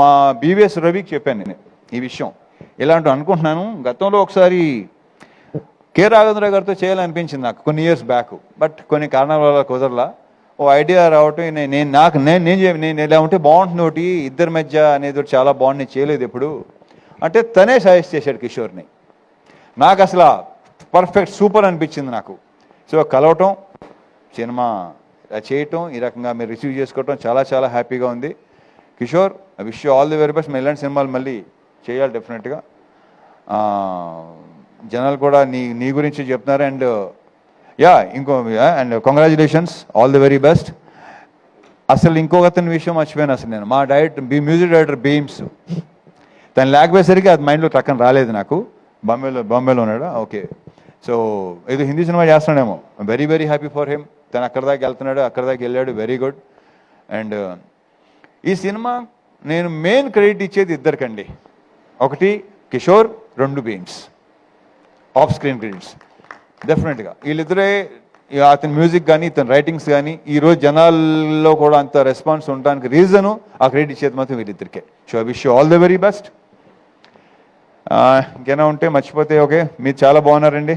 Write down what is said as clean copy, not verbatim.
మా బీవీఎస్ రవికి చెప్పాను నేను ఈ విషయం. ఇలాంటి అనుకుంటున్నాను, గతంలో ఒకసారి కె రాఘవేంద్ర గారితో చేయాలనిపించింది నాకు కొన్ని ఇయర్స్ బ్యాక్, బట్ కొన్ని కారణాల వల్ల కుదరలా. ఓ ఐడియా రావటం, నేను ఇలా ఉంటే బాగుంటుంది ఒకటి ఇద్దరి మధ్య అనేది ఒకటి చాలా బాగుంది, నేను చేయలేదు ఎప్పుడు అంటే తనే సజెస్ట్ చేశాడు కిషోర్ని. నాకు అసలు పర్ఫెక్ట్ సూపర్ అనిపించింది నాకు. సో కలవటం, సినిమా చేయటం, ఈ రకంగా మీరు రిసీవ్ చేసుకోవటం చాలా చాలా హ్యాపీగా ఉంది. Kishore, I wish you all the very best. ఇలాంటి సినిమాలు మళ్ళీ చేయాలి డెఫినెట్గా. జనాలు కూడా నీ గురించి చెప్తున్నారు. And and congratulations, all the very best. అసలు ఇంకొకతని విషయం మర్చిపోయాను. అసలు నేను మా మ్యూజిక్ డైరెక్టర్ బీమ్స్, తను లేకపోయేసరికి అది మైండ్లో టక్కన రాలేదు నాకు. బాంబేలో ఉన్నాడా? ఓకే. సో ఏదో హిందీ సినిమా చేస్తున్నాడేమో. Very very happy for him. తను అక్కడి దాకా వెళ్తున్నాడు, అక్కడి దాకా వెళ్ళాడు, వెరీ గుడ్. అండ్ ఈ సినిమా నేను మెయిన్ క్రెడిట్ ఇచ్చేది ఇద్దరికండి. ఒకటి కిషోర్, రెండు బీమ్స్. ఆఫ్ స్క్రీన్ క్రెడిట్స్ డెఫినెట్గా వీళ్ళిద్దరే. అతని మ్యూజిక్ కానీ ఇతని రైటింగ్స్ కానీ ఈరోజు జనాల్లో కూడా అంత రెస్పాన్స్ ఉండడానికి రీజను ఆ క్రెడిట్ ఇచ్చేది మాత్రం వీళ్ళిద్దరికే. So I wish you all the very best. ఇంకేనా ఉంటే మర్చిపోతే ఓకే. మీరు చాలా బాగున్నారండి.